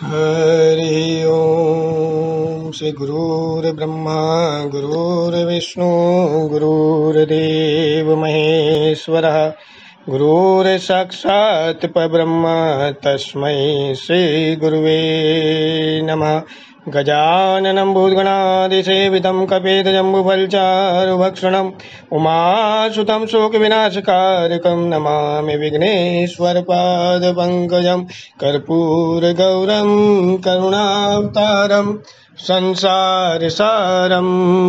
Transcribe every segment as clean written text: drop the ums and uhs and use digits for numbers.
हरि ओम। श्री गुरुर्ब्रह्मा गुरुर्विष्णु गुरुर्देव महेश्वरः गुरुर्साक्षात् परब्रह्म तस्मै श्री गुरुवे नमः। गजाननं भूतगणादिसेवितं कपितजम्बुफलचारुभक्षणम् उमासुतं शोकविनाशकारकं नमामि विघ्नेश्वरपादपङ्कजं कर्पूरगौरं करुणावतारम् संसारसारं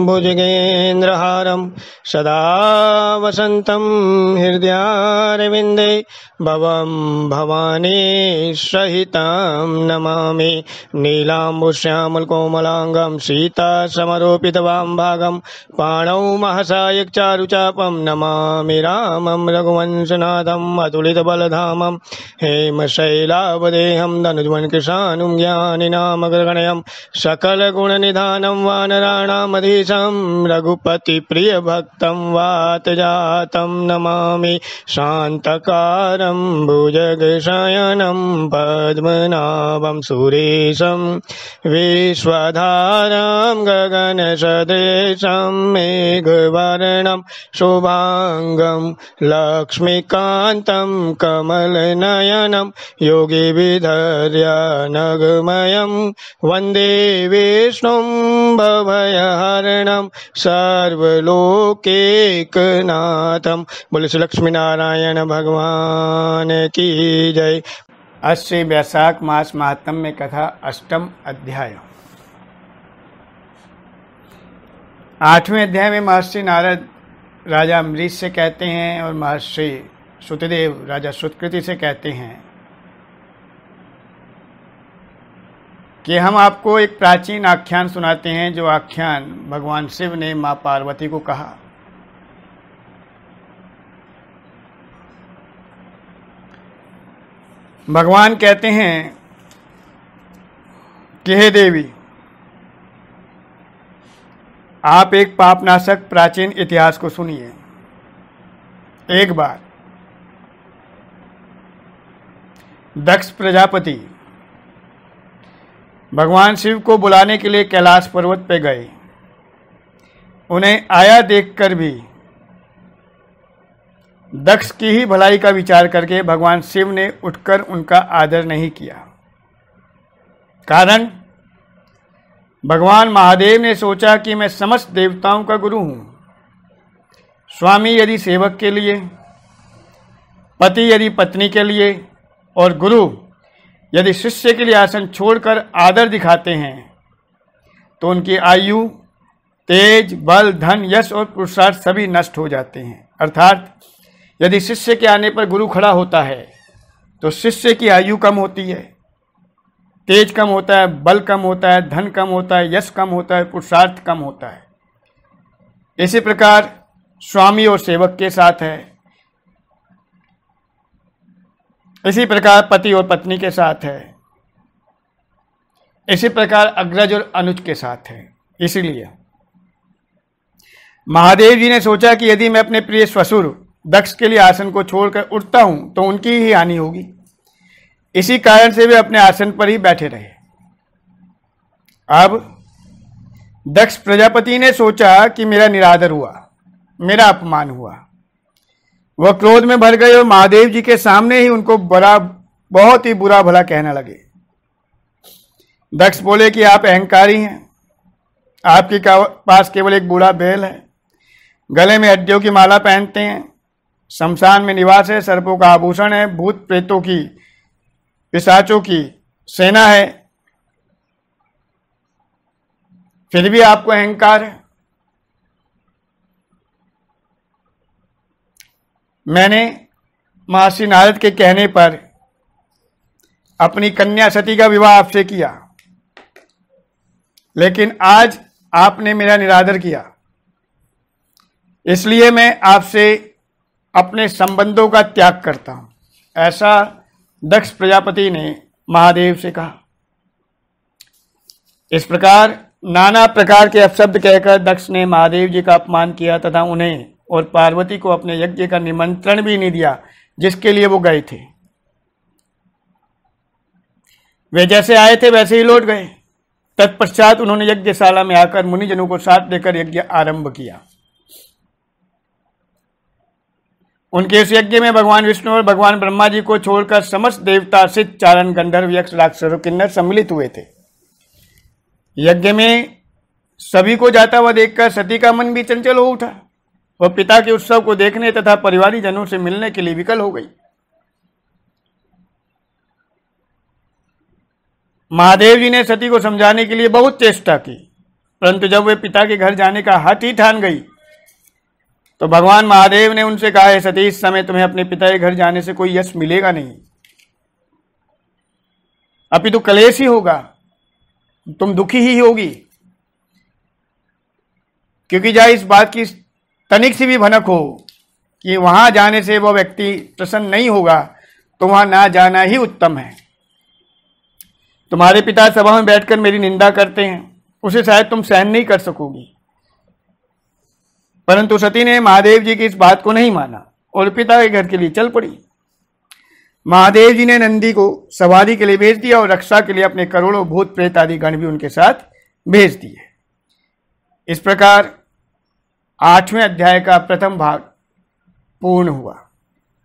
भुजगेन्द्रहारं सदा वसन्तं हृदयारविन्दे भवं भवानी सहितं नमामि। नीलाम्बुश्यामलकोमलाङ्गं सीतासमरोपितवामभागं पाणौ महसायकचारुचापं नमामि रामं रघुवंशनाथम् अतुलितबलधामं हेमशैलावदेहं धनुर्वन्कृशानुं ज्ञानिनामग्रगण्यं सकलगुणनिधानं वानराणामधीशं रघुपतिप्रियभक्तं वातजातं नमामि। शान्तकारं भुजगशयनं पद्मनाभं सुरेशं विश्वधारं गगनसदृशं मेघवर्णं शुभांगं लक्ष्मीकान्तं कमलनयनं योगिविधर्यनगमयं वन्दे विष्णुं भवभयहरणं सर्वलोकैकनाथं। बोले श्री लक्ष्मी नारायण भगवान की जय। आज से वैशाख मास महात्म्य कथा अष्टम अध्याय। 8वें अध्याय में महर्षि नारद राजा अम्बरीश से कहते हैं और महर्षि सुतदेव राजा सुतकृति से कहते हैं कि हम आपको एक प्राचीन आख्यान सुनाते हैं, जो आख्यान भगवान शिव ने मां पार्वती को कहा। भगवान कहते हैं कि हे देवी, आप एक पापनाशक प्राचीन इतिहास को सुनिए। एक बार दक्ष प्रजापति भगवान शिव को बुलाने के लिए कैलाश पर्वत पे गए। उन्हें आया देखकर भी दक्ष की ही भलाई का विचार करके भगवान शिव ने उठकर उनका आदर नहीं किया। कारण भगवान महादेव ने सोचा कि मैं समस्त देवताओं का गुरु हूं। स्वामी यदि सेवक के लिए, पति यदि पत्नी के लिए और गुरु यदि शिष्य के लिए आसन छोड़कर आदर दिखाते हैं तो उनकी आयु, तेज, बल, धन, यश और पुरुषार्थ सभी नष्ट हो जाते हैं। अर्थात यदि शिष्य के आने पर गुरु खड़ा होता है तो शिष्य की आयु कम होती है, तेज कम होता है, बल कम होता है, धन कम होता है, यश कम होता है, पुरुषार्थ कम होता है। इसी प्रकार स्वामी और सेवक के साथ है, इसी प्रकार पति और पत्नी के साथ है, इसी प्रकार अग्रज और अनुज के साथ है। इसीलिए महादेव जी ने सोचा कि यदि मैं अपने प्रिय ससुर दक्ष के लिए आसन को छोड़कर उठता हूं तो उनकी ही हानि होगी। इसी कारण से वे अपने आसन पर ही बैठे रहे। अब दक्ष प्रजापति ने सोचा कि मेरा निरादर हुआ, मेरा अपमान हुआ। वह क्रोध में भर गए और महादेव जी के सामने ही उनको बहुत ही बुरा भला कहने लगे। दक्ष बोले कि आप अहंकारी हैं, आपके पास केवल एक बूढ़ा बैल है, गले में हड्डियों की माला पहनते हैं, शमशान में निवास है, सर्पों का आभूषण है, भूत प्रेतों की, पिशाचों की सेना है, फिर भी आपको अहंकार है। मैंने महर्षि नारद के कहने पर अपनी कन्या सती का विवाह आपसे किया, लेकिन आज आपने मेरा निरादर किया, इसलिए मैं आपसे अपने संबंधों का त्याग करता हूं। ऐसा दक्ष प्रजापति ने महादेव से कहा। इस प्रकार नाना प्रकार के अपशब्द कहकर दक्ष ने महादेव जी का अपमान किया तथा उन्हें और पार्वती को अपने यज्ञ का निमंत्रण भी नहीं दिया जिसके लिए वो गए थे। वे जैसे आए थे वैसे ही लौट गए। तत्पश्चात उन्होंने यज्ञशाला में आकर मुनिजनों को साथ देकर यज्ञ आरंभ किया। उनके इस यज्ञ में भगवान विष्णु और भगवान ब्रह्मा जी को छोड़कर समस्त देवता, सिद्ध, चारण, गंधर्व, यक्ष, राक्षस और किन्नर सम्मिलित हुए थे। यज्ञ में सभी को जाता हुआ देखकर सती का मन भी चंचल हो उठा। वह पिता के उत्सव को देखने तथा परिवारी जनों से मिलने के लिए विकल हो गई। महादेव जी ने सती को समझाने के लिए बहुत चेष्टा की, परंतु जब वे पिता के घर जाने का हठ ही ठान गई तो भगवान महादेव ने उनसे कहा, है सती, इस समय तुम्हें अपने पिता के घर जाने से कोई यश मिलेगा नहीं, अपितु कलेश ही होगा, तुम दुखी ही होगी। क्योंकि जहां इस बात की तनिक सी भी भनक हो कि वहां जाने से वह व्यक्ति प्रसन्न नहीं होगा, तो वहां ना जाना ही उत्तम है। तुम्हारे पिता सभा में बैठकर मेरी निंदा करते हैं, उसे शायद तुम सहन नहीं कर सकोगी। परंतु सती ने महादेव जी की इस बात को नहीं माना और पिता के घर के लिए चल पड़ी। महादेव जी ने नंदी को सवारी के लिए भेज दिया और रक्षा के लिए अपने करोड़ों भूत प्रेत आदि गण भी उनके साथ भेज दिए। इस प्रकार 8वें अध्याय का प्रथम भाग पूर्ण हुआ।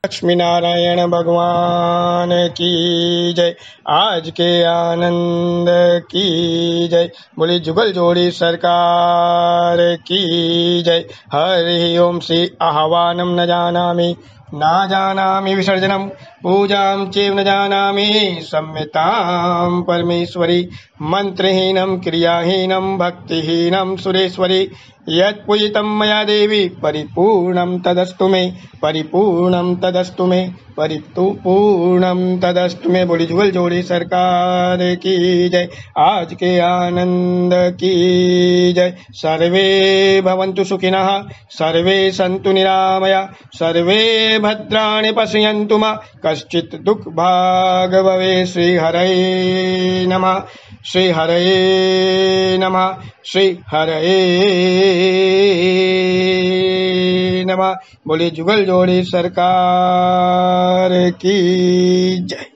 लक्ष्मी नारायण भगवान की जय। आज के आनंद की जय। बोली जुगल जोड़ी सरकार की जय। हरि ओम श्री आह्वानम न जानामि ना जानामि विसर्जनम पूजां चैव न जानामि सम्यतां परमेश्वरी मंत्रहीनं क्रियाहीनं भक्तिहीनं सुरेश्वरी यत्पूजितं मया देवी परिपूर्णं तदस्तु मे परिपूर्णं तदस्तु मे परिपूर्णं तदस्तु मे। बोली जुगल जोड़ी सरकार की जय। आज के आनंद की जय। सर्वे भवन्तु सुखिनः सर्वे सन्तु निरामया सर्वे भद्राणि पश्यन्तु मा कश्चित् दुःख भाग भवे। श्री हरये नमः श्री हरये नमः श्री हरये नमः। बोली जुगल जोड़ी सरकार की जय।